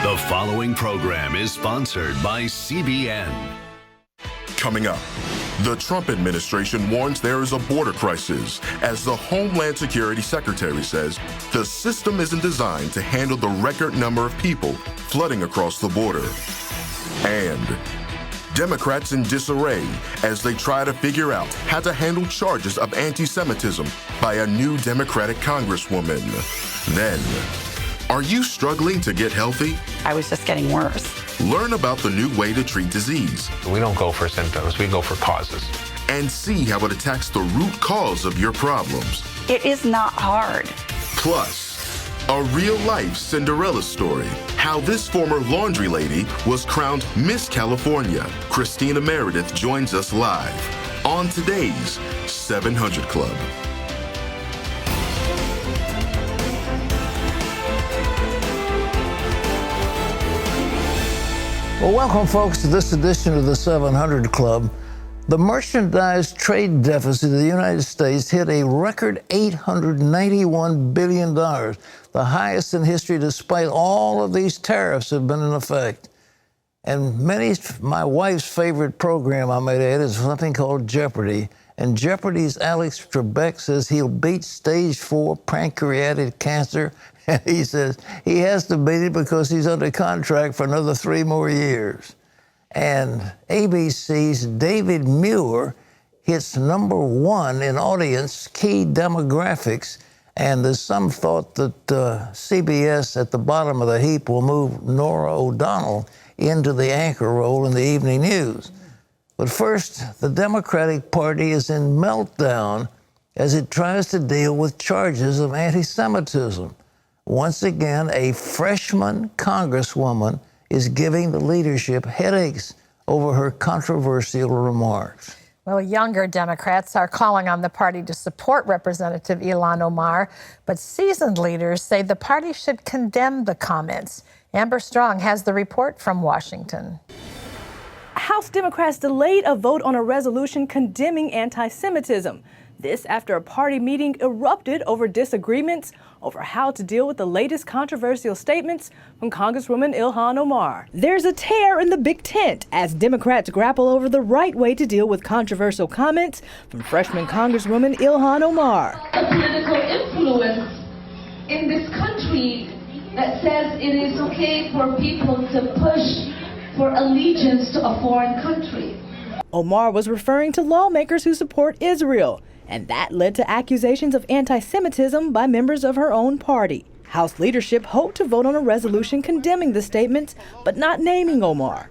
The following program is sponsored by CBN. Coming up, the Trump administration warns there is a border crisis as the Homeland Security Secretary says the system isn't designed to handle the record number of people flooding across the border. And Democrats in disarray as they try to figure out how to handle charges of anti-Semitism by a new Democratic Congresswoman. Then, are you struggling to get healthy? I was just getting worse. Learn about the new way to treat disease. We don't go for symptoms, we go for causes. And see how it attacks the root cause of your problems. It is not hard. Plus, a real-life Cinderella story. How this former laundry lady was crowned Miss California. Christina Meredith joins us live on today's 700 Club. Well, welcome, folks, to this edition of the 700 Club. The merchandise trade deficit of the United States hit a record $891 billion, the highest in history, despite all of these tariffs that have been in effect. And my wife's favorite program, I might add, is something called Jeopardy! And Jeopardy's Alex Trebek says he'll beat stage 4 pancreatic cancer. And he says he has to beat it because he's under contract for another 3 more years. And ABC's David Muir hits #1 in audience key demographics. And there's some thought that CBS at the bottom of the heap will move Norah O'Donnell into the anchor role in the evening news. But first, the Democratic Party is in meltdown as it tries to deal with charges of anti-Semitism. Once again, a freshman congresswoman is giving the leadership headaches over her controversial remarks. Well, younger Democrats are calling on the party to support Representative Ilhan Omar, but seasoned leaders say the party should condemn the comments. Amber Strong has the report from Washington. House Democrats delayed a vote on a resolution condemning anti-Semitism. This after a party meeting erupted over disagreements over how to deal with the latest controversial statements from Congresswoman Ilhan Omar. There's a tear in the big tent as Democrats grapple over the right way to deal with controversial comments from freshman Congresswoman Ilhan Omar. A political influence in this country that says it is okay for people to push for allegiance to a foreign country. Omar was referring to lawmakers who support Israel, and that led to accusations of anti-Semitism by members of her own party. House leadership hoped to vote on a resolution condemning the statements, but not naming Omar.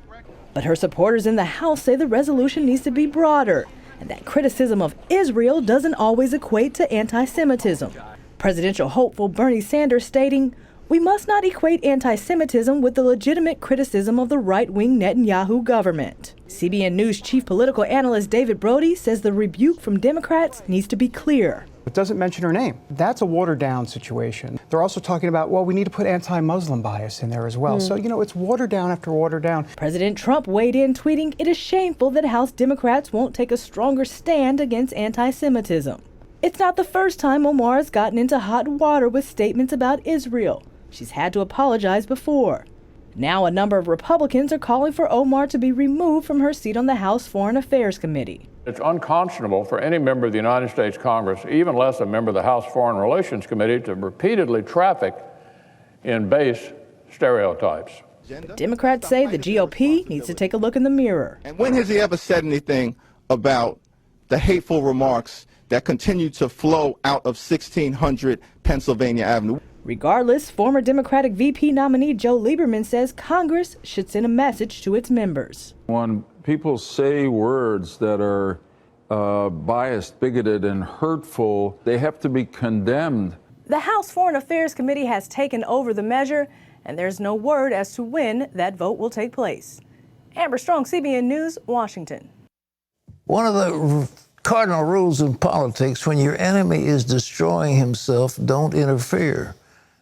But her supporters in the House say the resolution needs to be broader, and that criticism of Israel doesn't always equate to anti-Semitism. Presidential hopeful Bernie Sanders stating, "We must not equate anti-Semitism with the legitimate criticism of the right-wing Netanyahu government." CBN News chief political analyst David Brody says the rebuke from Democrats needs to be clear. It doesn't mention her name. That's a watered-down situation. They're also talking about, well, we need to put anti-Muslim bias in there as well. So, it's watered down after watered down. President Trump weighed in, tweeting, "It is shameful that House Democrats won't take a stronger stand against anti-Semitism." It's not the first time Omar has gotten into hot water with statements about Israel. She's had to apologize before. Now a number of Republicans are calling for Omar to be removed from her seat on the House Foreign Affairs Committee. It's unconscionable for any member of the United States Congress, even less a member of the House Foreign Relations Committee, to repeatedly traffic in base stereotypes. Democrats say the GOP needs to take a look in the mirror. And when has he ever said anything about the hateful remarks that continue to flow out of 1600 Pennsylvania Avenue? Regardless, former Democratic VP nominee Joe Lieberman says Congress should send a message to its members. When people say words that are biased, bigoted, and hurtful, they have to be condemned. The House Foreign Affairs Committee has taken over the measure, and there's no word as to when that vote will take place. Amber Strong, CBN News, Washington. One of the cardinal rules in politics, when your enemy is destroying himself, don't interfere.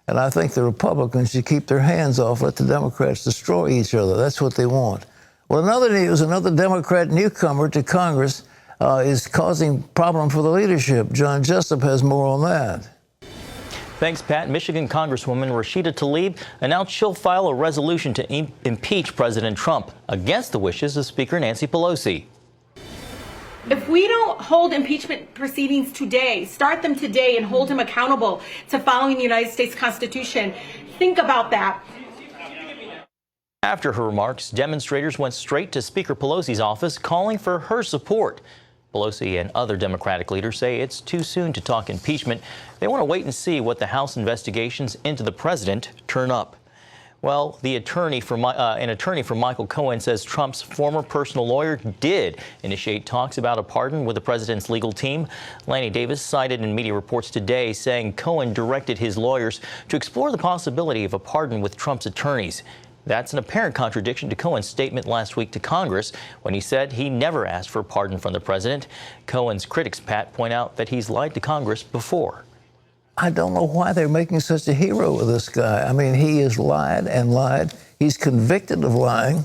And I think the Republicans should keep their hands off, let the Democrats destroy each other. That's what they want. Well, in other news, another Democrat newcomer to Congress is causing problems for the leadership. John Jessup has more on that. Thanks, Pat. Michigan Congresswoman Rashida Tlaib announced she'll file a resolution to impeach President Trump against the wishes of Speaker Nancy Pelosi. If we don't hold impeachment proceedings today, start them today and hold him accountable to following the United States Constitution, think about that. After her remarks, demonstrators went straight to Speaker Pelosi's office calling for her support. Pelosi and other Democratic leaders say it's too soon to talk impeachment. They want to wait and see what the House investigations into the president turn up. Well, an attorney for Michael Cohen says Trump's former personal lawyer did initiate talks about a pardon with the president's legal team. Lanny Davis cited in media reports today saying Cohen directed his lawyers to explore the possibility of a pardon with Trump's attorneys. That's an apparent contradiction to Cohen's statement last week to Congress when he said he never asked for a pardon from the president. Cohen's critics, Pat, point out that he's lied to Congress before. I don't know why they're making such a hero of this guy. I mean, he has lied and lied. He's convicted of lying.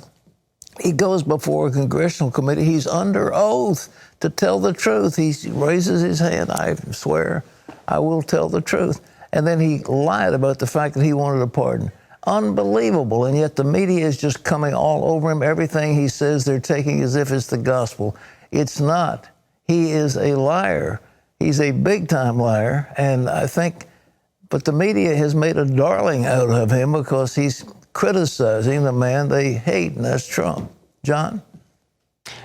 He goes before a congressional committee. He's under oath to tell the truth. He raises his hand. I swear I will tell the truth. And then he lied about the fact that he wanted a pardon. Unbelievable. And yet the media is just coming all over him. Everything he says they're taking as if it's the gospel. It's not. He is a liar. He's a big-time liar, and I think, but the media has made a darling out of him because he's criticizing the man they hate, and that's Trump. John?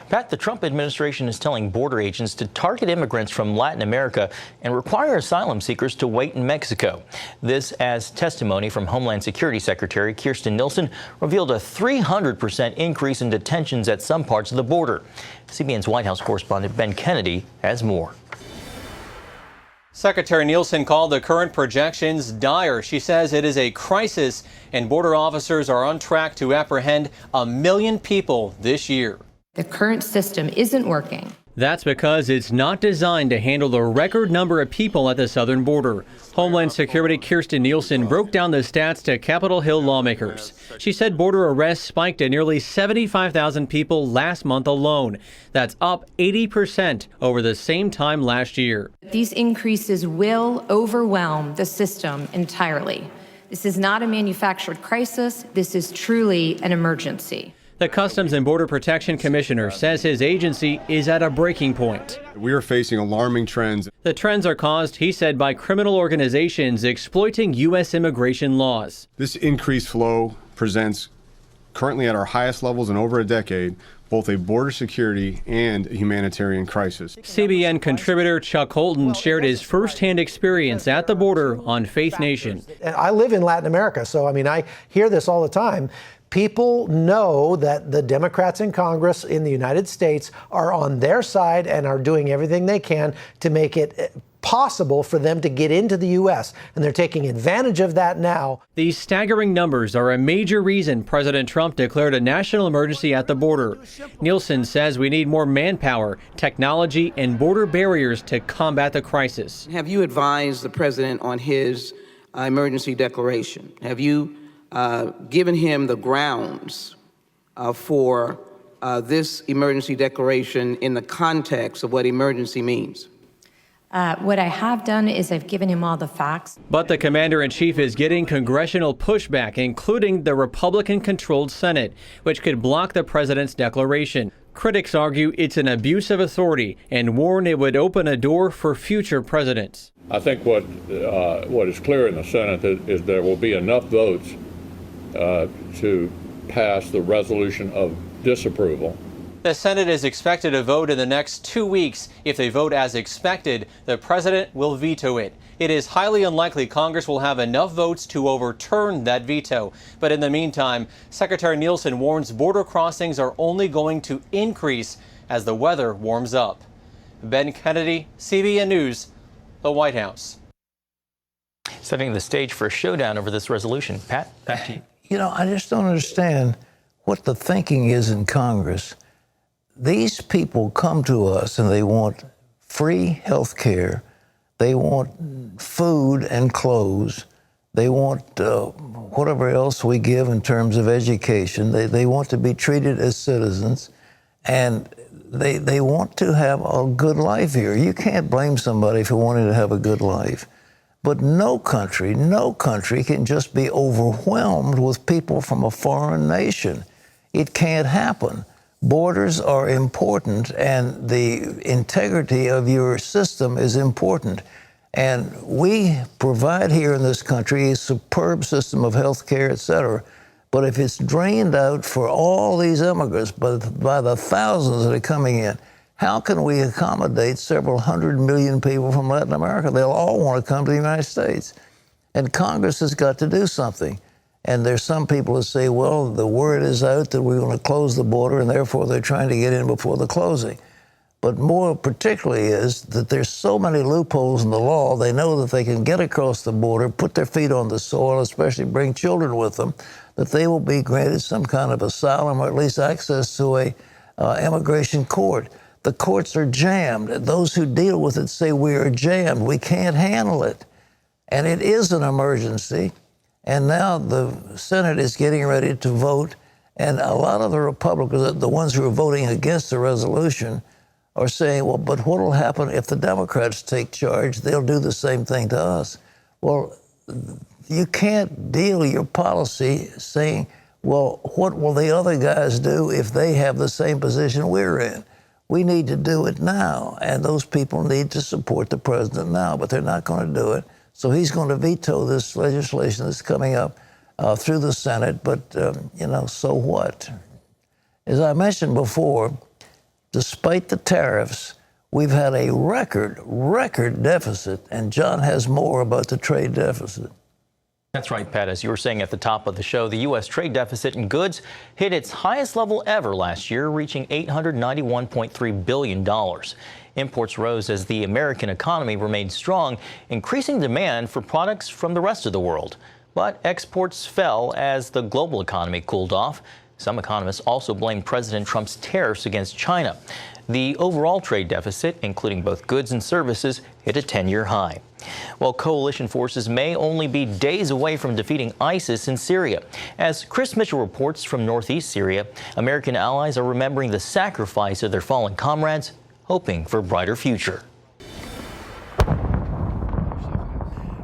Pat, the Trump administration is telling border agents to target immigrants from Latin America and require asylum seekers to wait in Mexico. This as testimony from Homeland Security Secretary Kirstjen Nielsen revealed a 300% increase in detentions at some parts of the border. CBN's White House correspondent Ben Kennedy has more. Secretary Nielsen called the current projections dire. She says it is a crisis and border officers are on track to apprehend 1 million people this year. The current system isn't working. That's because it's not designed to handle the record number of people at the southern border. Homeland Security Kirstjen Nielsen broke down the stats to Capitol Hill lawmakers. She said border arrests spiked to nearly 75,000 people last month alone. That's up 80% over the same time last year. These increases will overwhelm the system entirely. This is not a manufactured crisis. This is truly an emergency. The Customs and Border Protection Commissioner says his agency is at a breaking point. We are facing alarming trends. The trends are caused, he said, by criminal organizations exploiting U.S. immigration laws. This increased flow presents, currently at our highest levels in over a decade, both a border security and a humanitarian crisis. CBN contributor Chuck Holton shared his firsthand experience at the border on Faith Nation. I live in Latin America, so I hear this all the time. People know that the Democrats in Congress in the United States are on their side and are doing everything they can to make it possible for them to get into the U.S., and they're taking advantage of that now. These staggering numbers are a major reason President Trump declared a national emergency at the border. Nielsen says we need more manpower, technology, and border barriers to combat the crisis. Have you advised the president on his emergency declaration? Have you given him the grounds for this emergency declaration in the context of what emergency means? What I have done is I've given him all the facts. But the commander-in-chief is getting congressional pushback, including the Republican-controlled Senate, which could block the president's declaration. Critics argue it's an abuse of authority and warn it would open a door for future presidents. I think what is clear in the Senate is there will be enough votes to pass the resolution of disapproval. The Senate is expected to vote in the next 2 weeks. If they vote as expected, the president will veto it. It is highly unlikely Congress will have enough votes to overturn that veto. But in the meantime, Secretary Nielsen warns border crossings are only going to increase as the weather warms up. Ben Kennedy, CBN News, the White House. Setting the stage for a showdown over this resolution. Pat, back to you. You know, I just don't understand what the thinking is in Congress. These people come to us and they want free health care. They want food and clothes. They want whatever else we give in terms of education. They want to be treated as citizens. And they want to have a good life here. You can't blame somebody for wanting to have a good life. But no country can just be overwhelmed with people from a foreign nation. It can't happen. Borders are important, and the integrity of your system is important. And we provide here in this country a superb system of health care, et cetera. But if it's drained out for all these immigrants by the thousands that are coming in, how can we accommodate several 100 million people from Latin America? They'll all want to come to the United States. And Congress has got to do something. And there's some people that say, well, the word is out that we're going to close the border, and therefore they're trying to get in before the closing. But more particularly is that there's so many loopholes in the law, they know that they can get across the border, put their feet on the soil, especially bring children with them, that they will be granted some kind of asylum or at least access to a immigration court. The courts are jammed. Those who deal with it say we are jammed. We can't handle it. And it is an emergency. And now the Senate is getting ready to vote. And a lot of the Republicans, the ones who are voting against the resolution, are saying, well, but what will happen if the Democrats take charge? They'll do the same thing to us. Well, you can't deal your policy saying, well, what will the other guys do if they have the same position we're in? We need to do it now, and those people need to support the president now, but they're not going to do it. So he's going to veto this legislation that's coming up through the Senate, but, so what? As I mentioned before, despite the tariffs, we've had a record deficit, and John has more about the trade deficit. That's right, Pat. As you were saying at the top of the show, the U.S. trade deficit in goods hit its highest level ever last year, reaching $891.3 billion. Imports rose as the American economy remained strong, increasing demand for products from the rest of the world. But exports fell as the global economy cooled off. Some economists also blame President Trump's tariffs against China. The overall trade deficit, including both goods and services, hit a 10-year high. Well, coalition forces may only be days away from defeating ISIS in Syria. As Chris Mitchell reports from northeast Syria, American allies are remembering the sacrifice of their fallen comrades, hoping for a brighter future.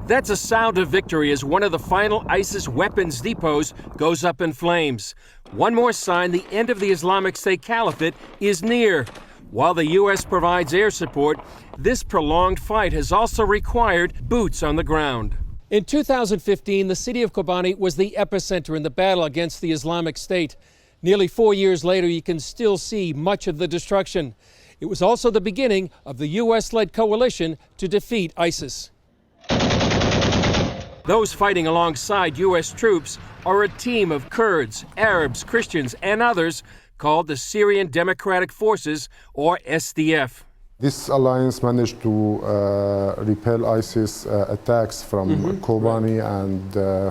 That's a sound of victory as one of the final ISIS weapons depots goes up in flames. One more sign the end of the Islamic State Caliphate is near. While the U.S. provides air support, this prolonged fight has also required boots on the ground. In 2015, the city of Kobani was the epicenter in the battle against the Islamic State. Nearly 4 years later, you can still see much of the destruction. It was also the beginning of the U.S.-led coalition to defeat ISIS. Those fighting alongside U.S. troops are a team of Kurds, Arabs, Christians, and others called the Syrian Democratic Forces, or SDF. This alliance managed to repel ISIS attacks from Kobani and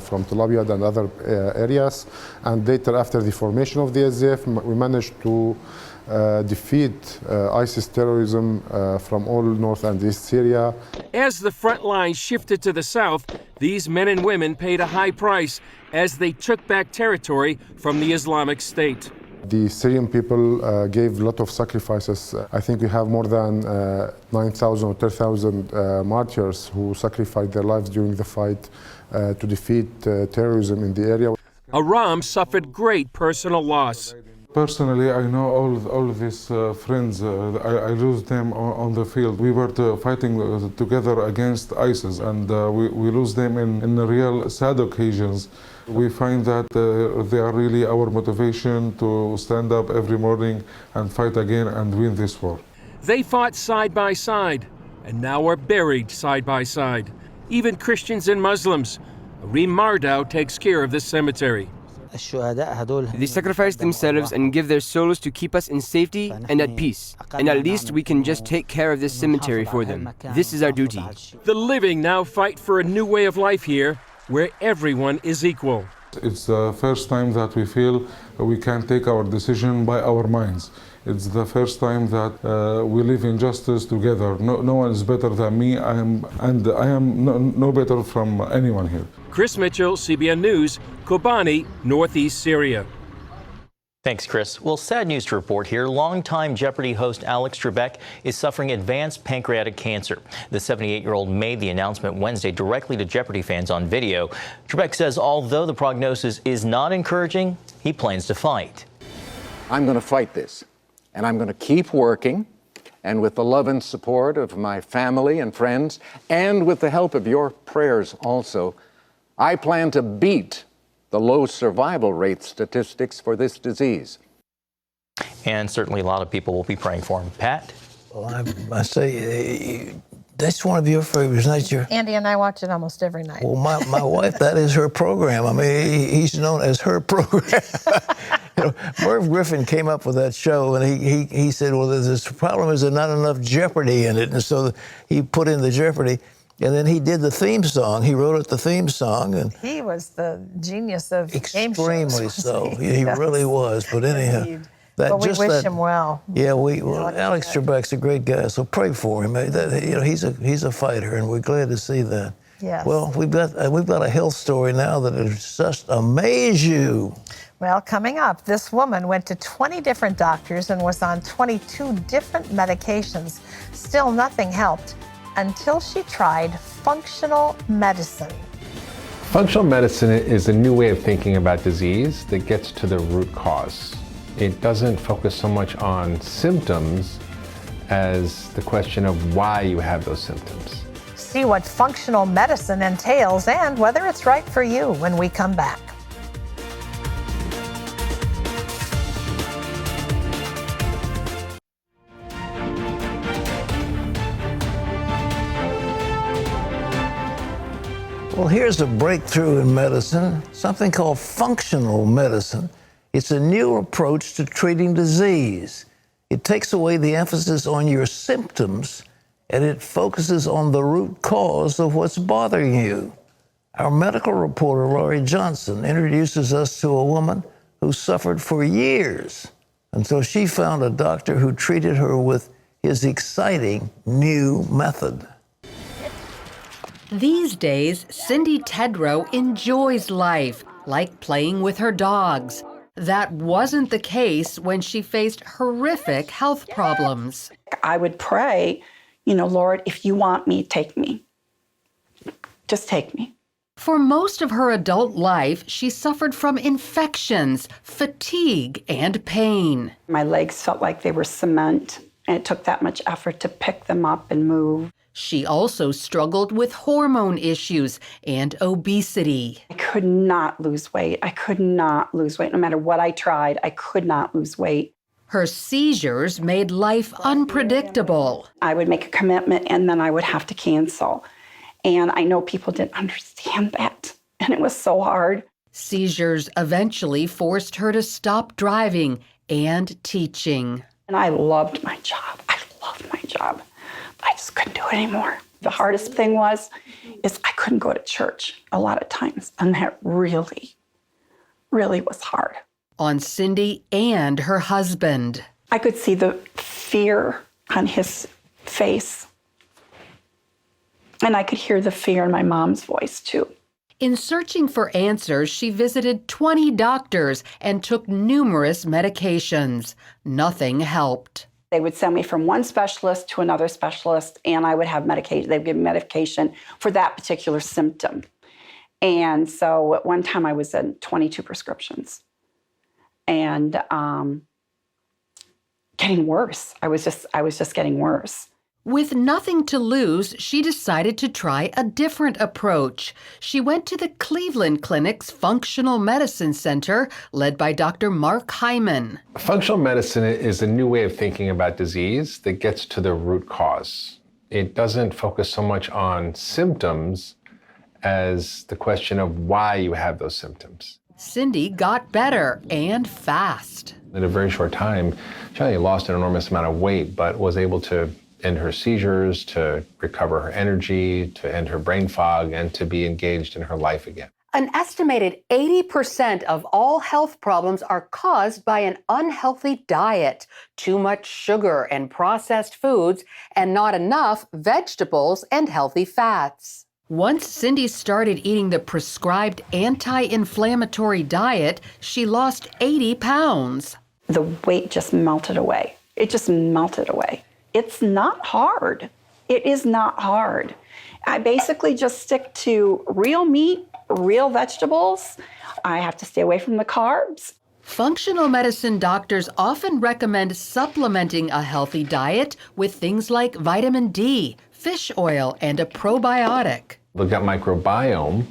from Tel Aviv and other areas. And later, after the formation of the SDF, we managed to defeat ISIS terrorism from all north and east Syria. As the front line shifted to the south, these men and women paid a high price as they took back territory from the Islamic State. The Syrian people gave a lot of sacrifices. I think we have more than 9,000 or 10,000 martyrs who sacrificed their lives during the fight to defeat terrorism in the area. Aram suffered great personal loss. Personally, I know all of these friends. I lose them on the field. We were fighting together against ISIS, and we lose them in real sad occasions. We find that they are really our motivation to stand up every morning and fight again and win this war. They fought side by side, and now are buried side by side. Even Christians and Muslims. Reem Mardau takes care of this cemetery. They sacrifice themselves and give their souls to keep us in safety and at peace. And at least we can just take care of this cemetery for them. This is our duty. The living now fight for a new way of life here, where everyone is equal. It's the first time that we feel we can take our decision by our minds. It's the first time that we live in justice together. No one is better than me, I am no better from anyone here. Chris Mitchell, CBN News, Kobani, northeast Syria. Thanks, Chris. Well, sad news to report here. Longtime Jeopardy host Alex Trebek is suffering advanced pancreatic cancer. The 78-year-old made the announcement Wednesday directly to Jeopardy fans on video. Trebek says although the prognosis is not encouraging, he plans to fight. I'm going to fight this, and I'm going to keep working, and with the love and support of my family and friends, and with the help of your prayers also, I plan to beat the low survival rate statistics for this disease. And certainly a lot of people will be praying for him. Pat? Well, I say, that's one of your favorites, not your... Andy and I watch it almost every night. Well, my wife, that is her program. I mean, he's known as her program. You know, Merv Griffin came up with that show, and he said, well, the problem is there's not enough Jeopardy in it. And so he put in the Jeopardy. And then he did the theme song. He wrote it the theme song. And he was the genius of game shows. Extremely so. He really was. But anyhow. But we wish him well. Yeah, Alex Trebek's a great guy, so pray for him. He's a fighter, and we're glad to see that. Yes. Well, we've got a health story now that will just amaze you. Well, coming up, this woman went to 20 different doctors and was on 22 different medications. Still nothing helped until she tried functional medicine. Functional medicine is a new way of thinking about disease that gets to the root cause. It doesn't focus so much on symptoms as the question of why you have those symptoms. See what functional medicine entails and whether it's right for you when we come back. Well, here's a breakthrough in medicine, something called functional medicine. It's a new approach to treating disease. It takes away the emphasis on your symptoms, and it focuses on the root cause of what's bothering you. Our medical reporter, Laurie Johnson, introduces us to a woman who suffered for years until she found a doctor who treated her with his exciting new method. These days, Cindy Tedrow enjoys life, like playing with her dogs. That wasn't the case when she faced horrific health problems. I would pray, Lord, if you want me, take me. Just take me. For most of her adult life, she suffered from infections, fatigue, and pain. My legs felt like they were cement, and it took that much effort to pick them up and move. She also struggled with hormone issues and obesity. I could not lose weight. No matter what I tried, I could not lose weight. Her seizures made life unpredictable. I would make a commitment and then I would have to cancel. And I know people didn't understand that. And it was so hard. Seizures eventually forced her to stop driving and teaching. And I loved my job. I just couldn't do it anymore. The hardest thing is I couldn't go to church a lot of times. And that really, really was hard. On Cindy and her husband. I could see the fear on his face. And I could hear the fear in my mom's voice, too. In searching for answers, she visited 20 doctors and took numerous medications. Nothing helped. They would send me from one specialist to another specialist, and I would have medication. They would give me medication for that particular symptom. And so at one time I was in 22 prescriptions. And getting worse. I was just getting worse. With nothing to lose, she decided to try a different approach. She went to the Cleveland Clinic's Functional Medicine Center, led by Dr. Mark Hyman. Functional medicine is a new way of thinking about disease that gets to the root cause. It doesn't focus so much on symptoms as the question of why you have those symptoms. Cindy got better and fast. In a very short time, she only lost an enormous amount of weight, but was able to end her seizures, to recover her energy, to end her brain fog, and to be engaged in her life again. An estimated 80% of all health problems are caused by an unhealthy diet, too much sugar and processed foods, and not enough vegetables and healthy fats. Once Cindy started eating the prescribed anti-inflammatory diet, she lost 80 pounds. The weight just melted away. It just melted away. It's not hard. It is not hard. I basically just stick to real meat, real vegetables. I have to stay away from the carbs. Functional medicine doctors often recommend supplementing a healthy diet with things like vitamin D, fish oil, and a probiotic. The gut microbiome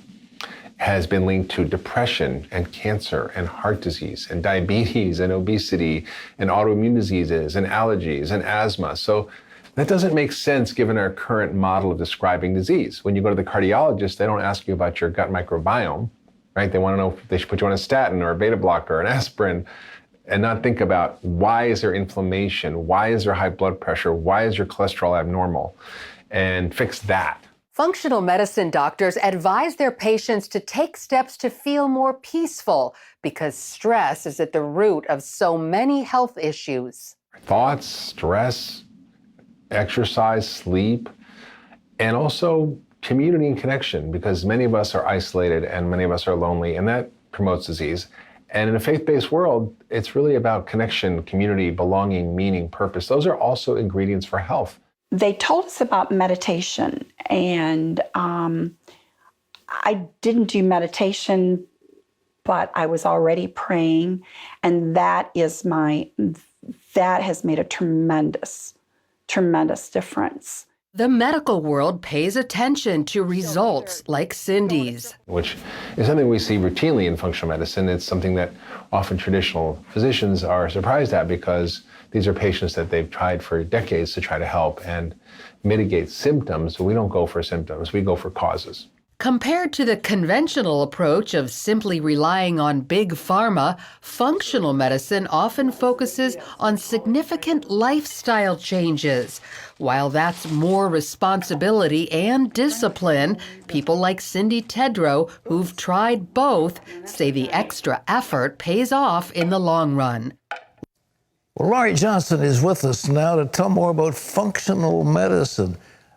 has been linked to depression and cancer and heart disease and diabetes and obesity and autoimmune diseases and allergies and asthma. So that doesn't make sense given our current model of describing disease. When you go to the cardiologist, they don't ask you about your gut microbiome, right? They want to know if they should put you on a statin or a beta blocker or an aspirin and not think about why is there inflammation? Why is there high blood pressure? Why is your cholesterol abnormal? And fix that. Functional medicine doctors advise their patients to take steps to feel more peaceful because stress is at the root of so many health issues. Thoughts, stress, exercise, sleep, and also community and connection, because many of us are isolated and many of us are lonely, and that promotes disease. And in a faith-based world, it's really about connection, community, belonging, meaning, purpose. Those are also ingredients for health. They told us about meditation, and I didn't do meditation, but I was already praying, and that has made a tremendous difference. The medical world pays attention to results like Cindy's, which is something we see routinely in functional medicine. It's something that often traditional physicians are surprised at because these are patients that they've tried for decades to try to help and mitigate symptoms, but we don't go for symptoms, we go for causes. Compared to the conventional approach of simply relying on big pharma, functional medicine often focuses on significant lifestyle changes. While that's more responsibility and discipline, people like Cindy Tedrow, who've tried both, say the extra effort pays off in the long run. Well, Laurie Johnson is with us now to tell more about functional medicine.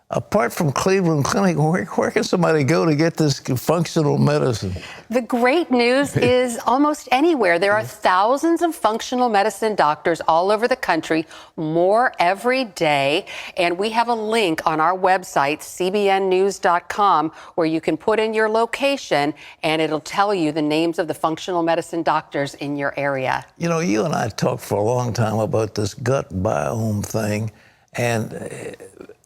Apart from Cleveland Clinic, where can somebody go to get this functional medicine? The great news is almost anywhere. There are thousands of functional medicine doctors all over the country, more every day. And we have a link on our website, cbnnews.com, where you can put in your location and it'll tell you the names of the functional medicine doctors in your area. You know, you and I talked for a long time about this gut biome thing. And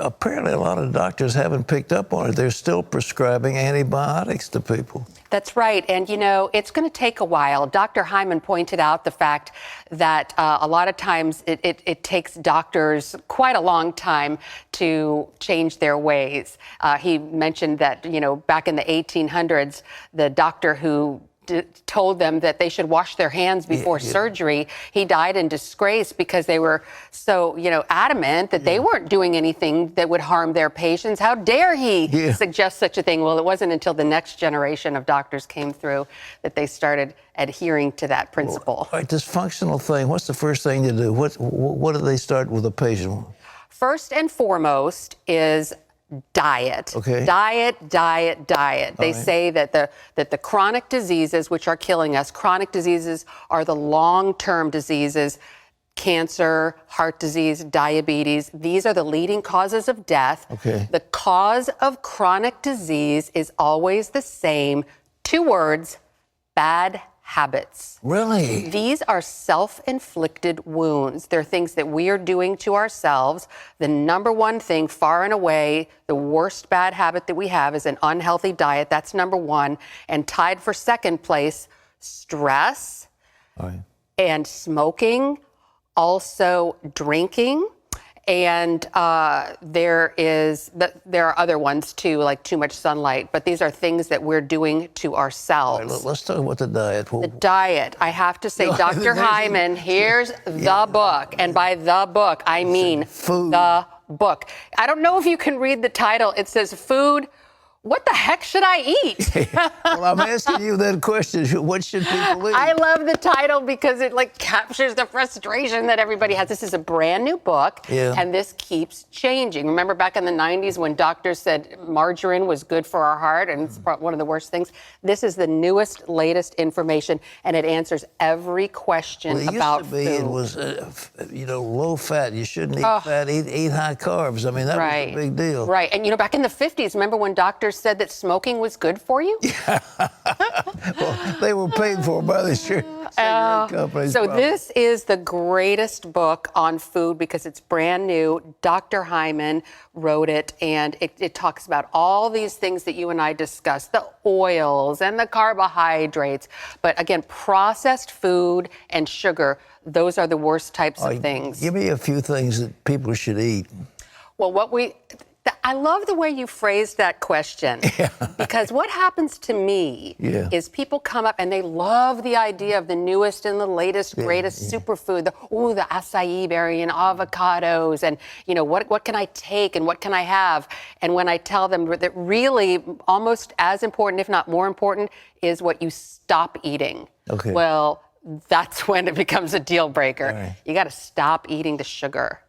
apparently a lot of doctors haven't picked up on it. They're still prescribing antibiotics to people. That's right. And, you know, it's going to take a while. Dr. Hyman pointed out the fact that a lot of times it takes doctors quite a long time to change their ways. He mentioned that, you know, back in the 1800s, the doctor who told them that they should wash their hands before surgery. He died in disgrace because they were so, you know, adamant that they weren't doing anything that would harm their patients. How dare he suggest such a thing? Well, it wasn't until the next generation of doctors came through that they started adhering to that principle. All right, this functional thing, what's the first thing you do? What do they start with a patient? First and foremost is diet. Okay. Diet. They say that the chronic diseases which are killing us, chronic diseases are the long-term diseases, cancer, heart disease, diabetes. These are the leading causes of death. Okay. The cause of chronic disease is always the same. 2 words, bad habits. Really? These are self-inflicted wounds. They're things that we are doing to ourselves. The number one thing, far and away, the worst bad habit that we have is an unhealthy diet. That's number one. And tied for second place, stress and smoking, also drinking. And there are other ones too, like too much sunlight. But these are things that we're doing to ourselves. All right, let's talk about the diet. The diet. I have to say, Dr. Hyman, here's the book. And by the book, I mean the book. I don't know if you can read the title. It says Food what the heck should I eat? Well, I'm asking you that question. What should people eat? I love the title because it like captures the frustration that everybody has. This is a brand new book, and this keeps changing. Remember back in the 90s when doctors said margarine was good for our heart, and it's one of the worst things? This is the newest, latest information, and it answers every question about food. It was, low fat. You shouldn't eat fat. Eat high carbs. I mean, that was a big deal. Right. And, back in the 50s, remember when doctors said that smoking was good for you? Well, they were paid for by the cigarette companies. So this is the greatest book on food because it's brand new. Dr. Hyman wrote it, and it talks about all these things that you and I discussed, the oils and the carbohydrates. But again, processed food and sugar, those are the worst types of things. Give me a few things that people should eat. Well, I love the way you phrased that question because what happens to me is people come up and they love the idea of the newest and the latest, greatest superfood, the acai berry and avocados and, what can I take and what can I have? And when I tell them that really almost as important, if not more important, is what you stop eating. Okay. Well, that's when it becomes a deal breaker. Right. You got to stop eating the sugar.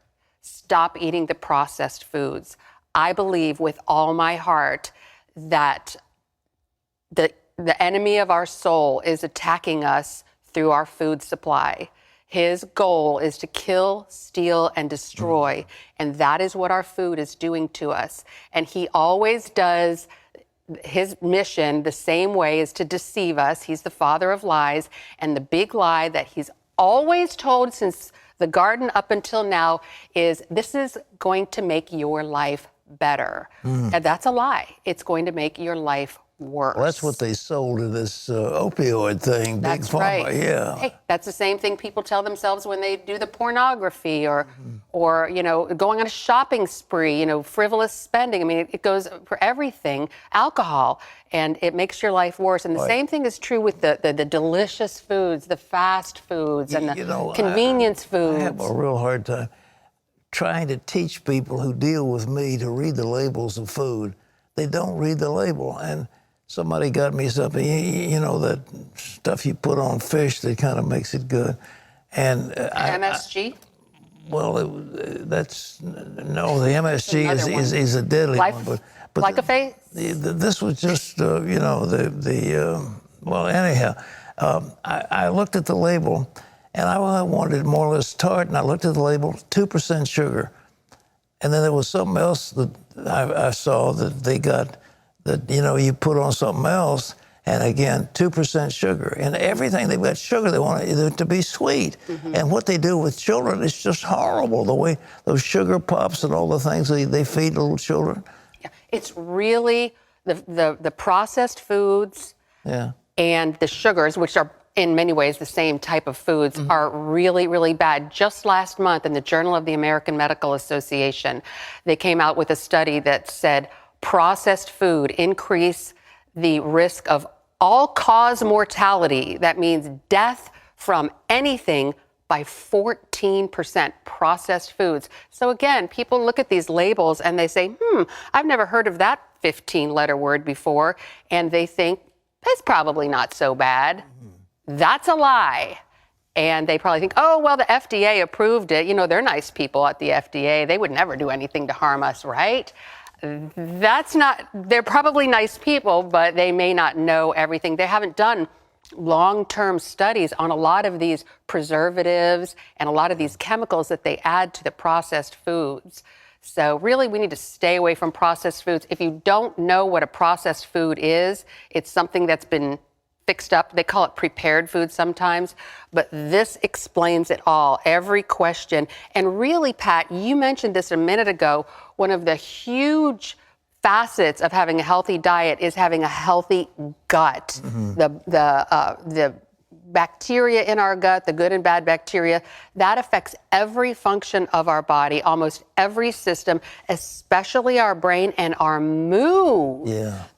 Stop eating the processed foods. I believe with all my heart that the enemy of our soul is attacking us through our food supply. His goal is to kill, steal, and destroy. And that is what our food is doing to us. And he always does his mission the same way, is to deceive us. He's the father of lies. And the big lie that he's always told since the garden up until now is this is going to make your life better. And that's a lie. It's going to make your life worse. Well, that's what they sold in this opioid thing, Big Pharma. Right. Yeah. Hey, that's the same thing people tell themselves when they do the pornography or going on a shopping spree, frivolous spending. I mean, it goes for everything, alcohol, and it makes your life worse. And the same thing is true with the delicious foods, the fast foods, and the convenience foods. I have a real hard time trying to teach people who deal with me to read the labels of food. They don't read the label. And somebody got me something, that stuff you put on fish that kind of makes it good. And MSG? The MSG is a deadly one. But Glyphosate? This was just, anyhow, I looked at the label, and I wanted it more or less tart, and I looked at the label, 2% sugar. And then there was something else that I saw that they got that, you put on something else, and again, 2% sugar. And everything, they've got sugar, they want it to be sweet. And what they do with children is just horrible, the way those sugar pops and all the things they feed little children. Yeah, it's really the processed foods and the sugars, which are in many ways the same type of foods, are really, really bad. Just last month in the Journal of the American Medical Association, they came out with a study that said processed food increase the risk of all-cause mortality. That means death from anything by 14%, processed foods. So again, people look at these labels and they say, I've never heard of that 15-letter word before, and they think, that's probably not so bad. That's a lie. And they probably think, the FDA approved it. They're nice people at the FDA. They would never do anything to harm us, right? They're probably nice people, but they may not know everything. They haven't done long-term studies on a lot of these preservatives and a lot of these chemicals that they add to the processed foods. So really, we need to stay away from processed foods. If you don't know what a processed food is, it's something that's been fixed up. They call it prepared food sometimes, but this explains it all, every question. And really, Pat, you mentioned this a minute ago. One of the huge facets of having a healthy diet is having a healthy gut. The bacteria in our gut, the good and bad bacteria, that affects every function of our body, almost every system, especially our brain and our mood.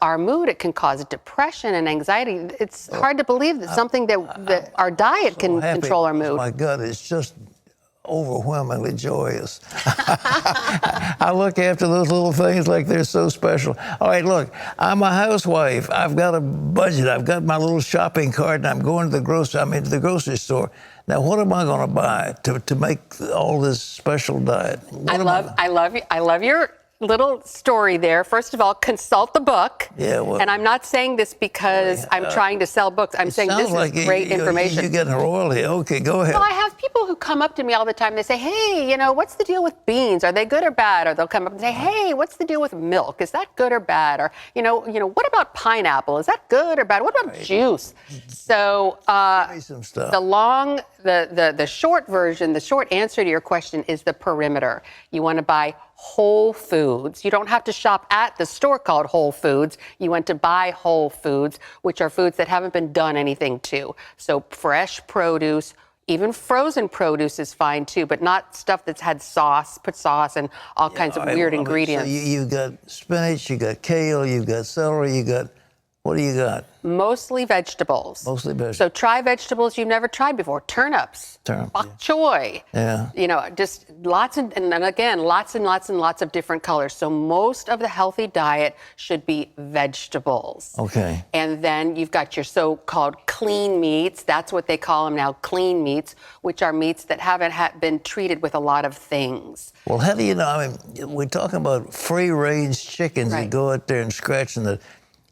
Our mood, it can cause depression and anxiety. It's hard to believe that something that our diet can control our mood. My gut is just overwhelmingly joyous. I look after those little things like they're so special. All right, look, I'm a housewife. I've got a budget. I've got my little shopping cart, and I'm going to the grocery store. Now, what am I going to buy to make all this special diet? I love your little story there. First of all, consult the book. Yeah, well, and I'm not saying this because I'm trying to sell books. I'm saying this is great information. You're getting a royalty. Okay, go ahead. Well, I have people who come up to me all the time. They say, hey, you know, what's the deal with beans? Are they good or bad? Or they'll come up and say, hey, what's the deal with milk? Is that good or bad? Or, you know, what about pineapple? Is that good or bad? What about juice? So some stuff. the short version, the short answer to your question is the perimeter. You want to buy whole foods. You don't have to shop at the store called Whole Foods. You want to buy whole foods, which are foods that haven't been done anything to. So fresh produce, even frozen produce is fine too, but not stuff that's had put sauce and all kinds of weird ingredients. So you got spinach, you got kale, you got celery, what do you got? Mostly vegetables. Mostly vegetables. So try vegetables you've never tried before. Turnips. Bok choy. Yeah. You know, just lots and lots of different colors. So most of the healthy diet should be vegetables. Okay. And then you've got your so-called clean meats. That's what they call them now, clean meats, which are meats that haven't been treated with a lot of things. Well, how do you know? I mean, we're talking about free-range chickens that go out there and scratch in the...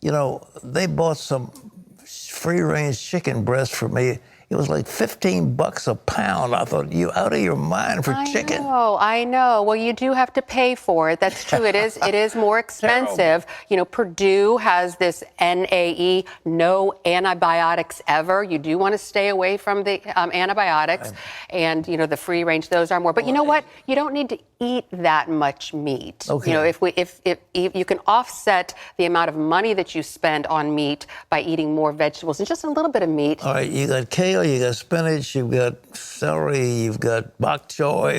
You know, they bought some free-range chicken breast for me. It was like $15 a pound. I thought, you out of your mind for chicken? I know. Well, you do have to pay for it. That's true. It is more expensive. You know, Purdue has this NAE, no antibiotics ever. You do want to stay away from the antibiotics. And, you know, the free range, those are more. But you know what? You don't need to eat that much meat. Okay. You know, if you can offset the amount of money that you spend on meat by eating more vegetables and just a little bit of meat. All right, you got kale, you got spinach, you've got celery, you've got bok choy.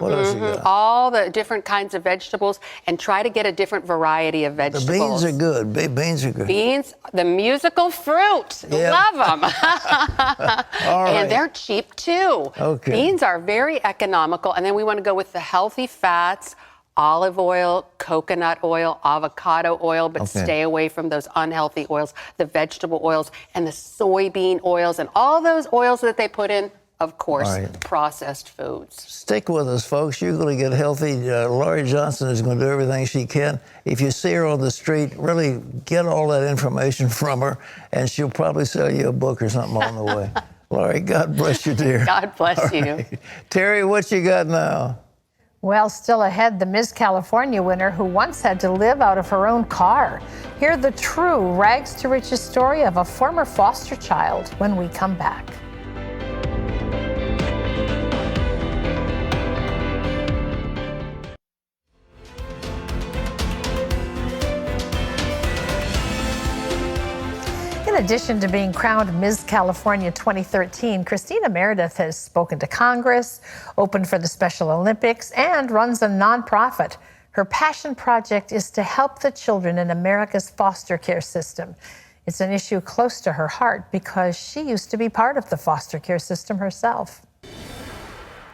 What else you got? All the different kinds of vegetables, and try to get a different variety of vegetables. The beans are good. Beans are good. Beans, the musical fruit. Yeah. Love them. All right. And they're cheap too. Okay. Beans are very economical, and then we want to go with the healthy fats. Olive oil, coconut oil, avocado oil, but stay away from those unhealthy oils, the vegetable oils, and the soybean oils, and all those oils that they put in, of course, processed foods. Stick with us, folks. You're going to get healthy. Laurie Johnson is going to do everything she can. If you see her on the street, really get all that information from her, and she'll probably sell you a book or something on the way. Laurie, God bless you, dear. God bless you. Right. Terry, what you got now? Well, still ahead, the Miss California winner who once had to live out of her own car. Hear the true rags to riches story of a former foster child when we come back. In addition to being crowned Ms. California 2013, Christina Meredith has spoken to Congress, opened for the Special Olympics, and runs a nonprofit. Her passion project is to help the children in America's foster care system. It's an issue close to her heart because she used to be part of the foster care system herself.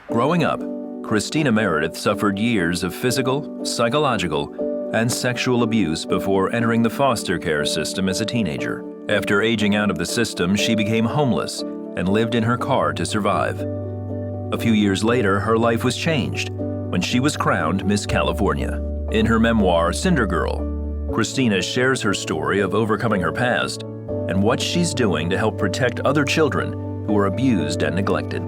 Growing up, Christina Meredith suffered years of physical, psychological, and sexual abuse before entering the foster care system as a teenager. After aging out of the system, she became homeless and lived in her car to survive. A few years later, her life was changed when she was crowned Miss California. In her memoir, Cinderella, Christina shares her story of overcoming her past and what she's doing to help protect other children who are abused and neglected.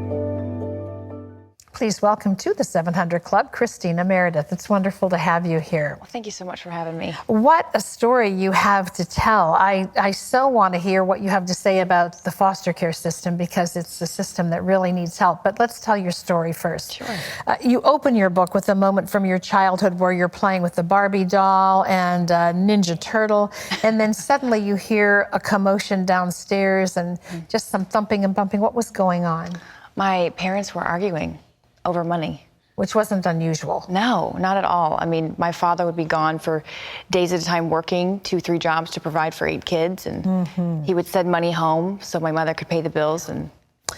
Please welcome to the 700 Club, Christina Meredith. It's wonderful to have you here. Well, thank you so much for having me. What a story you have to tell. I so want to hear what you have to say about the foster care system because it's a system that really needs help. But let's tell your story first. Sure. You open your book with a moment from your childhood where you're playing with the Barbie doll and Ninja Turtle, and then suddenly you hear a commotion downstairs and just some thumping and bumping. What was going on? My parents were arguing over money. Which wasn't unusual. No, not at all. I mean, my father would be gone for days at a time working 2-3 jobs to provide for 8 kids. And he would send money home so my mother could pay the bills and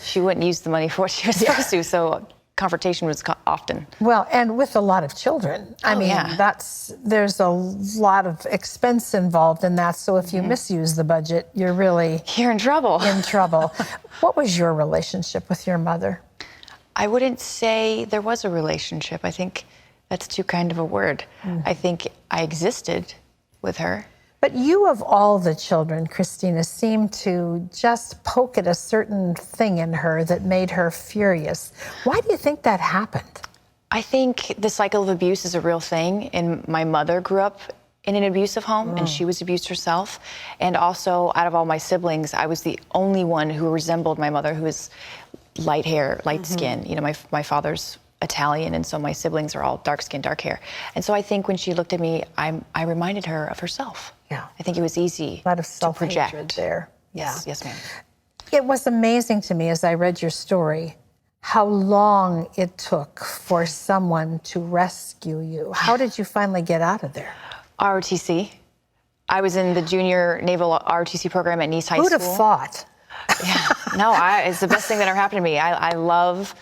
she wouldn't use the money for what she was supposed to. So confrontation was often. Well, and with a lot of children. I mean, yeah. there's a lot of expense involved in that. So if you misuse the budget, you're in trouble. In trouble. What was your relationship with your mother? I wouldn't say there was a relationship. I think that's too kind of a word. I think I existed with her. But you, of all the children, Christina, seemed to just poke at a certain thing in her that made her furious. Why do you think that happened? I think the cycle of abuse is a real thing, and my mother grew up in an abusive home, and she was abused herself. And also, out of all my siblings, I was the only one who resembled my mother, who was light hair, light skin. You know, my father's Italian, and so my siblings are all dark skin, dark hair. And so I think when she looked at me, I reminded her of herself. Yeah. I think it was easy a lot of to project. self-hatred there. Yes, yes, ma'am. It was amazing to me as I read your story how long it took for someone to rescue you. How did you finally get out of there? ROTC. I was in the junior naval ROTC program at Nice High School. Who'd have thought? Yeah, no, it's the best thing that ever happened to me. I love,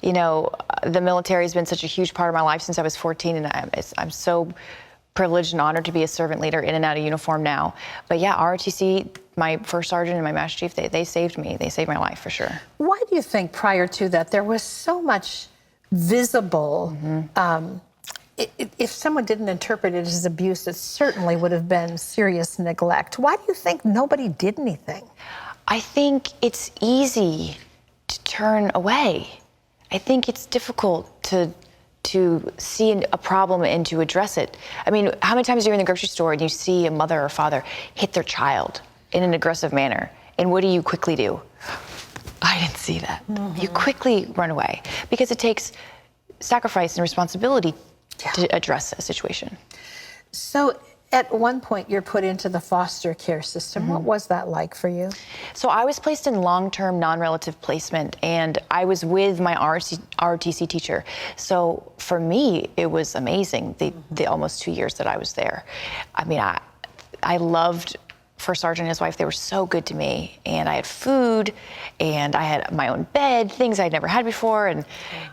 you know, the military has been such a huge part of my life since I was 14, and I'm so privileged and honored to be a servant leader in and out of uniform now. But yeah, ROTC, my first sergeant and my master chief, they saved me. They saved my life for sure. Why do you think prior to that there was so much visible, if someone didn't interpret it as abuse, it certainly would have been serious neglect. Why do you think nobody did anything? I think it's easy to turn away. I think it's difficult to see a problem and to address it. I mean, how many times are you in the grocery store and you see a mother or father hit their child in an aggressive manner? And what do you quickly do? I didn't see that. You quickly run away because it takes sacrifice and responsibility to address a situation. So at one point you're put into the foster care system. What was that like for you? So I was placed in long-term non-relative placement, and I was with my ROTC teacher. So for me, it was amazing, the almost 2 years that I was there. I mean, I loved First Sergeant and his wife. They were so good to me, and I had food, and I had my own bed, things I'd never had before, and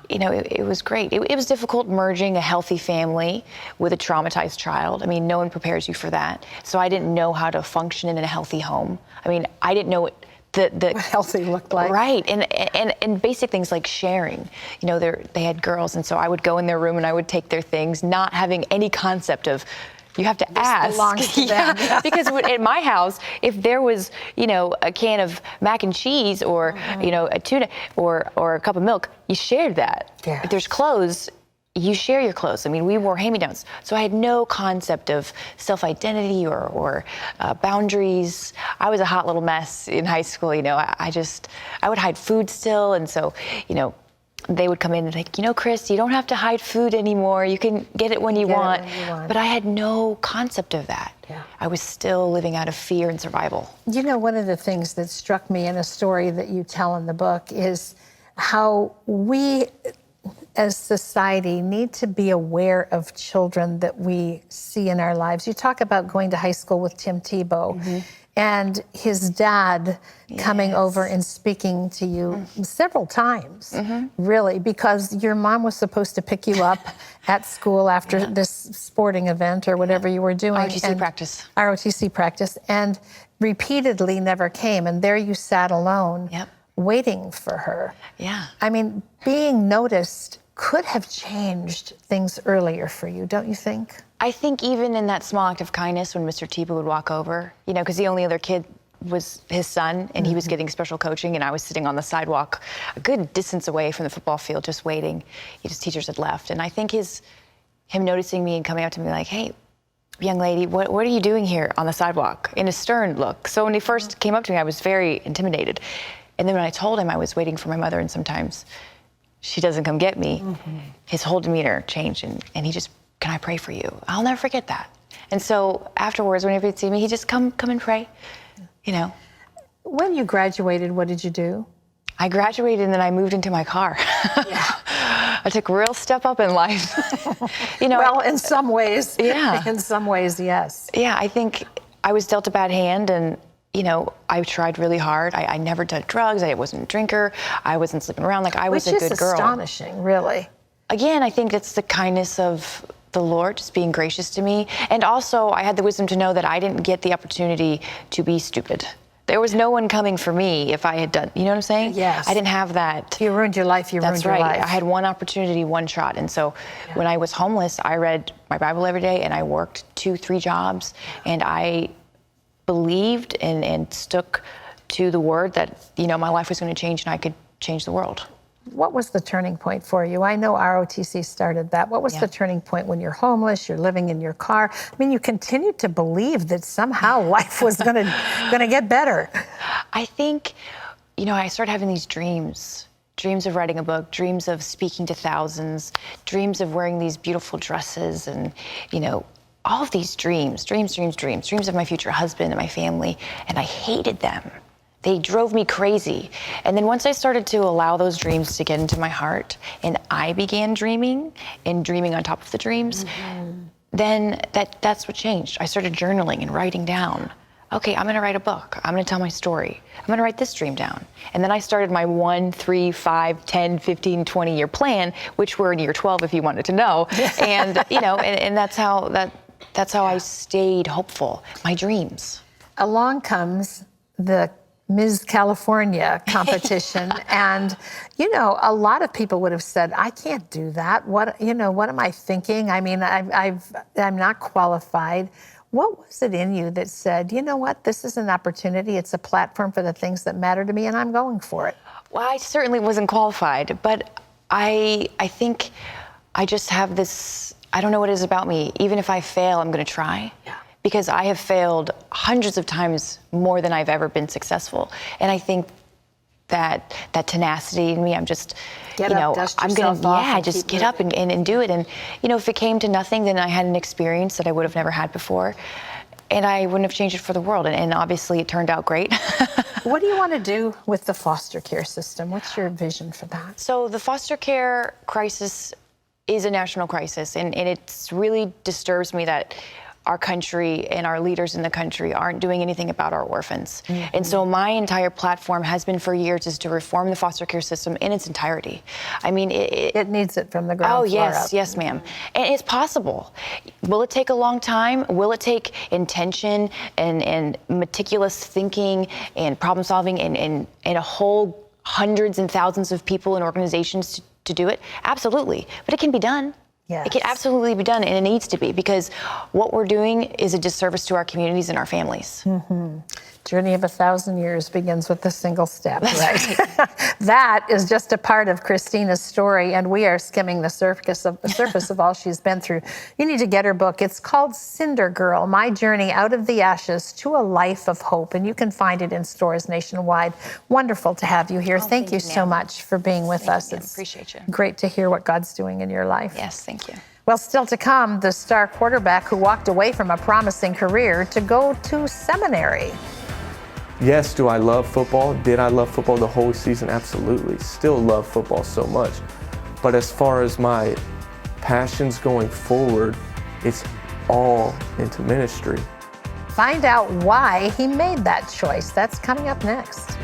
you know, it was great. It was difficult merging a healthy family with a traumatized child. I mean, no one prepares you for that. So I didn't know how to function in a healthy home. I mean, I didn't know what healthy looked like. Right, and basic things like sharing. You know, they had girls, and so I would go in their room and I would take their things, not having any concept of, you have to ask. Belongs to them. Because at my house, if there was, you know, a can of mac and cheese or, you know, a tuna or a cup of milk, you shared that. Yeah. If there's clothes, you share your clothes. I mean, we wore hand-me-downs. So I had no concept of self-identity or boundaries. I was a hot little mess in high school, you know. I would hide food still, and so, you know, they would come in and like, you know, Chris, you don't have to hide food anymore. You can get it when you want. But I had no concept of that. Yeah. I was still living out of fear and survival. You know, one of the things that struck me in a story that you tell in the book is how we as society need to be aware of children that we see in our lives. You talk about going to high school with Tim Tebow and his dad coming over and speaking to you several times, really, because your mom was supposed to pick you up at school after this sporting event or whatever you were doing. ROTC practice, and repeatedly never came. And there you sat alone, waiting for her. Yeah. I mean, being noticed could have changed things earlier for you, don't you think? I think even in that small act of kindness when Mr. Tebow would walk over, you know, because the only other kid was his son, and he was getting special coaching, and I was sitting on the sidewalk a good distance away from the football field just waiting. His teachers had left. And I think him noticing me and coming up to me like, hey, young lady, what are you doing here on the sidewalk? In a stern look. So when he first came up to me, I was very intimidated. And then when I told him I was waiting for my mother and sometimes she doesn't come get me, his whole demeanor changed, and he just, can I pray for you? I'll never forget that. And so afterwards, whenever he'd see me, he'd just come and pray, you know. When you graduated, what did you do? I graduated and then I moved into my car. I took a real step up in life. You know. Well, in some ways. Yeah. In some ways, yes. Yeah, I think I was dealt a bad hand, and I tried really hard. I never did drugs. I wasn't a drinker. I wasn't sleeping around. Like, I was a good girl. Which is astonishing, really. Again, I think it's the kindness of the Lord just being gracious to me. And also, I had the wisdom to know that I didn't get the opportunity to be stupid. There was no one coming for me if I had done, you know what I'm saying? Yes. I didn't have that. You ruined your life, That's ruined your right. life. I had one opportunity, one shot. And so when I was homeless, I read my Bible every day and I worked 2-3 jobs. And I believed and stuck to the word that, my life was going to change and I could change the world. What was the turning point for you? I know ROTC started that. What was the turning point when you're homeless, you're living in your car? I mean, you continued to believe that somehow life was gonna get better. I think, I started having these dreams of writing a book, dreams of speaking to thousands, dreams of wearing these beautiful dresses and, all of these dreams of my future husband and my family, and I hated them. They drove me crazy. And then once I started to allow those dreams to get into my heart and I began dreaming and dreaming on top of the dreams, then that's what changed. I started journaling and writing down, okay, I'm gonna write a book. I'm gonna tell my story. I'm gonna write this dream down. And then I started my 1, 3, 5, 10, 15, 20-year plan, which we're in year 12 if you wanted to know. And, and that's how I stayed hopeful, my dreams. Along comes the Ms. California competition. And, a lot of people would have said, I can't do that. What am I thinking? I mean, I'm not qualified. What was it in you that said, you know what, this is an opportunity. It's a platform for the things that matter to me and I'm going for it? Well, I certainly wasn't qualified, but I think I just have this, I don't know what it is about me. Even if I fail, I'm going to try. Yeah. Because I have failed hundreds of times more than I've ever been successful. And I think that tenacity in me, I'm just, get up, dust I'm yourself gonna, off and just keep get up and do it. And, if it came to nothing, then I had an experience that I would have never had before. And I wouldn't have changed it for the world. And obviously it turned out great. What do you want to do with the foster care system? What's your vision for that? So the foster care crisis is a national crisis. And it really disturbs me that our country and our leaders in the country aren't doing anything about our orphans. Mm-hmm. And so my entire platform has been for years is to reform the foster care system in its entirety. I mean, it needs it from the ground floor up. Yes, ma'am. And it's possible. Will it take a long time? Will it take intention and meticulous thinking and problem solving and a whole hundreds and thousands of people and organizations to do it? Absolutely. But it can be done. Yes. It can absolutely be done, and it needs to be, because what we're doing is a disservice to our communities and our families. Mm-hmm. Journey of 1,000 years begins with a single step, That's right? That is just a part of Christina's story, and we are skimming the surface of all she's been through. You need to get her book. It's called Cinderella, My Journey Out of the Ashes to a Life of Hope, and you can find it in stores nationwide. Wonderful to have you here. Thank you so much for being with us. It's appreciate you. Great to hear what God's doing in your life. Yes, thank you. Well, still to come, the star quarterback who walked away from a promising career to go to seminary. Yes, do I love football? Did I love football the whole season? Absolutely. Still love football so much. But as far as my passions going forward, it's all into ministry. Find out why he made that choice. That's coming up next.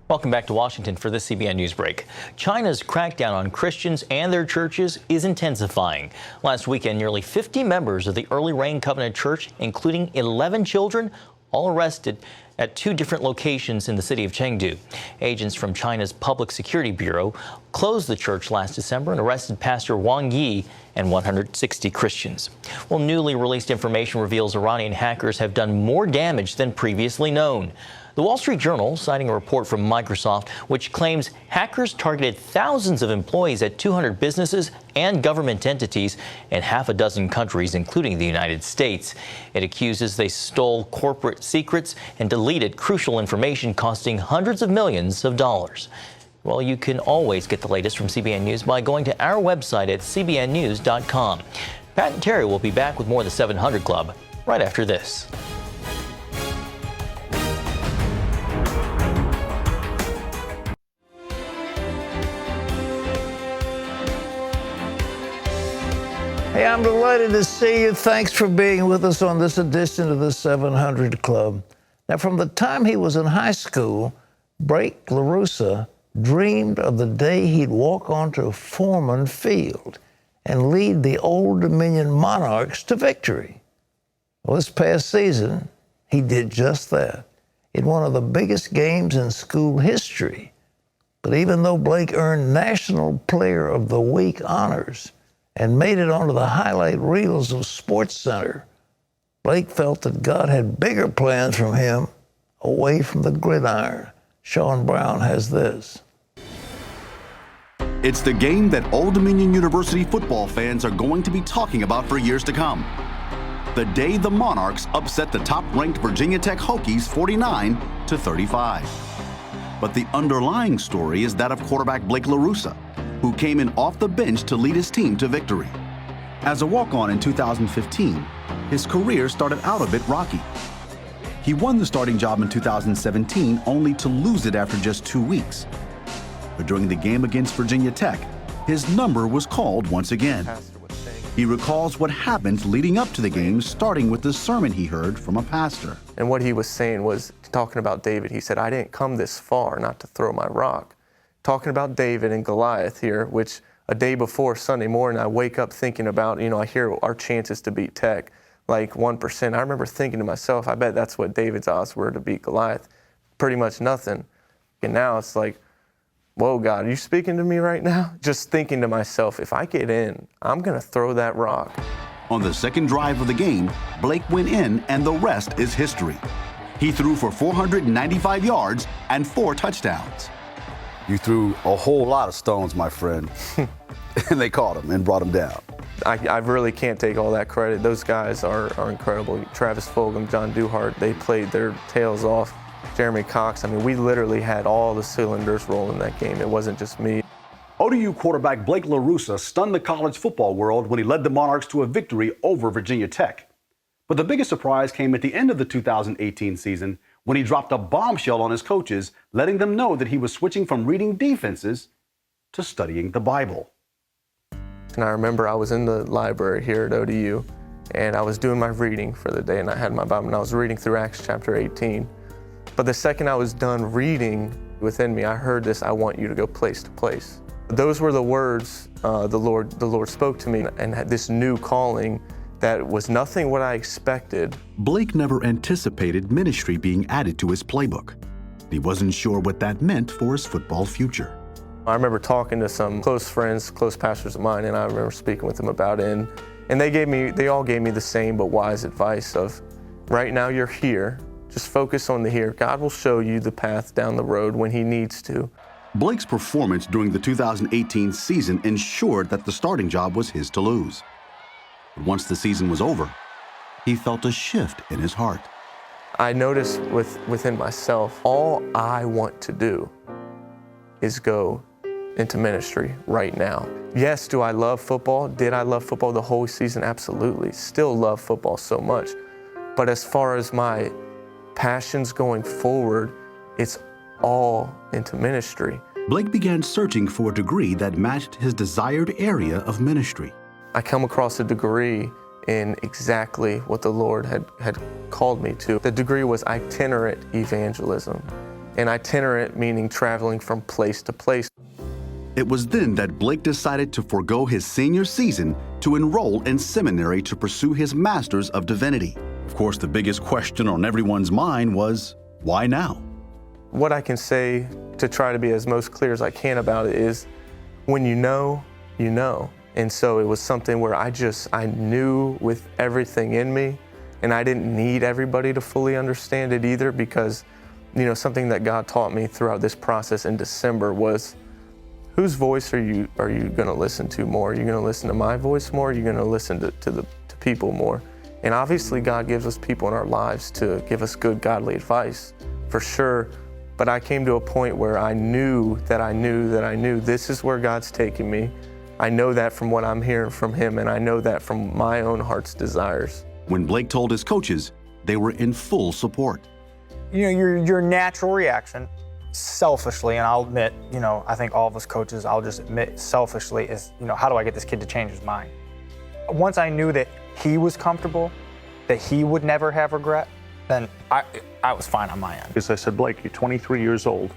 Welcome back to Washington for this CBN News Break. China's crackdown on Christians and their churches is intensifying. Last weekend, nearly 50 members of the Early Rain Covenant Church, including 11 children, all arrested at 2 different locations in the city of Chengdu. Agents from China's Public Security Bureau closed the church last December and arrested Pastor Wang Yi and 160 Christians. Well, newly released information reveals Iranian hackers have done more damage than previously known. The Wall Street Journal, citing a report from Microsoft, which claims hackers targeted thousands of employees at 200 businesses and government entities in half a dozen countries, including the United States. It accuses they stole corporate secrets and deleted crucial information costing hundreds of millions of dollars. Well, you can always get the latest from CBN News by going to our website at cbnnews.com. Pat and Terry will be back with more of the 700 Club right after this. Hey, I'm delighted to see you. Thanks for being with us on this edition of the 700 Club. Now, from the time he was in high school, Blake LaRussa dreamed of the day he'd walk onto Foreman Field and lead the Old Dominion Monarchs to victory. Well, this past season, he did just that in one of the biggest games in school history. But even though Blake earned National Player of the Week honors and made it onto the highlight reels of SportsCenter, Blake felt that God had bigger plans for him away from the gridiron. Sean Brown has this. It's the game that Old Dominion University football fans are going to be talking about for years to come. The day the Monarchs upset the top-ranked Virginia Tech Hokies 49-35. But the underlying story is that of quarterback Blake LaRussa, who came in off the bench to lead his team to victory. As a walk-on in 2015, his career started out a bit rocky. He won the starting job in 2017 only to lose it after just 2 weeks. But during the game against Virginia Tech, his number was called once again. He recalls what happened leading up to the game, starting with the sermon he heard from a pastor. And what he was saying was, talking about David, he said, I didn't come this far not to throw my rock. Talking about David and Goliath here, which a day before Sunday morning, I wake up thinking about, I hear our chances to beat Tech, like 1%. I remember thinking to myself, I bet that's what David's odds were to beat Goliath. Pretty much nothing. And now it's like, whoa, God, are you speaking to me right now? Just thinking to myself, if I get in, I'm going to throw that rock. On the second drive of the game, Blake went in, and the rest is history. He threw for 495 yards and 4 touchdowns. You threw a whole lot of stones, my friend, and they caught him and brought him down. I really can't take all that credit. Those guys are incredible. Travis Fulgham, John Duhart, they played their tails off. Jeremy Cox, we literally had all the cylinders rolling that game. It wasn't just me. ODU quarterback Blake LaRussa stunned the college football world when he led the Monarchs to a victory over Virginia Tech. But the biggest surprise came at the end of the 2018 season when he dropped a bombshell on his coaches, letting them know that he was switching from reading defenses to studying the Bible. And I remember I was in the library here at ODU, and I was doing my reading for the day, and I had my Bible, and I was reading through Acts chapter 18. But the second I was done reading, within me, I heard this, I want you to go place to place. Those were the words the Lord spoke to me, and had this new calling that was nothing what I expected. Blake never anticipated ministry being added to his playbook. He wasn't sure what that meant for his football future. I remember talking to some close friends, close pastors of mine, and I remember speaking with them about it. And they all gave me the same but wise advice of, right now you're here, just focus on the here. God will show you the path down the road when he needs to. Blake's performance during the 2018 season ensured that the starting job was his to lose. But once the season was over, he felt a shift in his heart. I noticed within myself, all I want to do is go into ministry right now. Yes, do I love football? Did I love football the whole season? Absolutely. Still love football so much. But as far as my passions going forward, it's all into ministry. Blake began searching for a degree that matched his desired area of ministry. I come across a degree in exactly what the Lord had called me to. The degree was itinerant evangelism, and itinerant meaning traveling from place to place. It was then that Blake decided to forego his senior season to enroll in seminary to pursue his Master's of Divinity. Of course, the biggest question on everyone's mind was, why now? What I can say to try to be as most clear as I can about it is, when you know, you know. And so it was something where I knew with everything in me, and I didn't need everybody to fully understand it either, because, something that God taught me throughout this process in December was, whose voice are you going to listen to more? Are you going to listen to my voice more? Are you going to listen to people more? And obviously God gives us people in our lives to give us good godly advice, for sure. But I came to a point where I knew this is where God's taking me. I know that from what I'm hearing from him, and I know that from my own heart's desires. When Blake told his coaches, they were in full support. Your natural reaction, selfishly, and I'll admit, I think all of us coaches, I'll just admit selfishly, is, how do I get this kid to change his mind? once I knew that he was comfortable, that he would never have regret, then I was fine on my end. Because I said, Blake, you're 23 years old.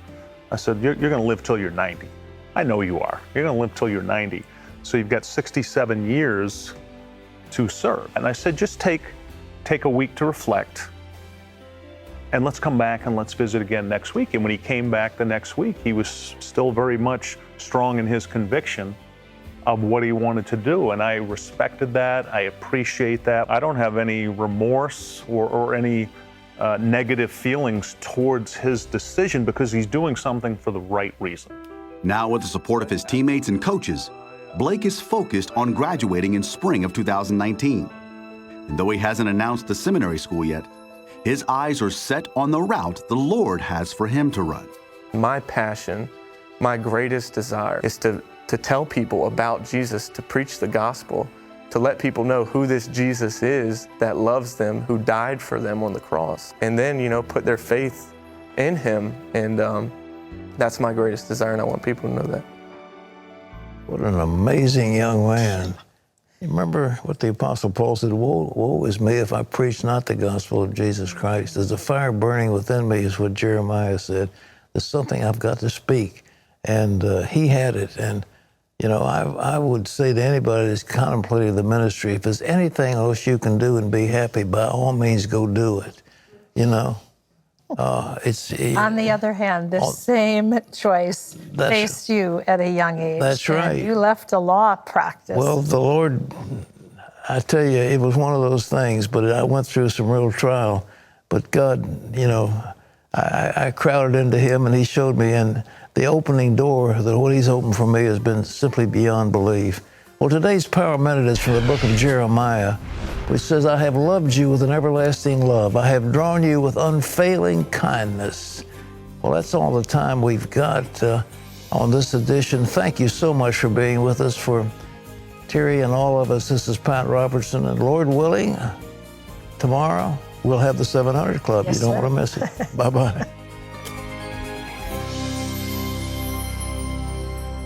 I said, you're going to live till you're 90. I know you are. You're going to live till you're 90. So you've got 67 years to serve. And I said, just take a week to reflect, and let's come back and let's visit again next week. And when he came back the next week, he was still very much strong in his conviction of what he wanted to do. And I respected that. I appreciate that. I don't have any remorse or any negative feelings towards his decision, because he's doing something for the right reason. Now, with the support of his teammates and coaches, Blake is focused on graduating in spring of 2019. And though he hasn't announced the seminary school yet, his eyes are set on the route the Lord has for him to run. My passion, my greatest desire is to tell people about Jesus, to preach the gospel, to let people know who this Jesus is that loves them, who died for them on the cross, and then, put their faith in him. And that's my greatest desire, and I want people to know that. What an amazing young man. You remember what the Apostle Paul said, woe is me if I preach not the gospel of Jesus Christ. There's a fire burning within me, is what Jeremiah said. There's something I've got to speak. And he had it. And, I would say to anybody that's contemplating the ministry, if there's anything else you can do and be happy, by all means, go do it. On the other hand, the same choice faced you at a young age. That's right. And you left a law practice. Well, the Lord, I tell you, it was one of those things, but I went through some real trial. But God, I crowded into him, and he showed me, and the opening door, that what he's opened for me has been simply beyond belief. Well, today's Power Minute is from the book of Jeremiah, which says, I have loved you with an everlasting love. I have drawn you with unfailing kindness. Well, that's all the time we've got on this edition. Thank you so much for being with us. For Terry and all of us, this is Pat Robertson, and Lord willing, tomorrow we'll have the 700 Club. Yes, you don't sir. want to miss it. Bye-bye.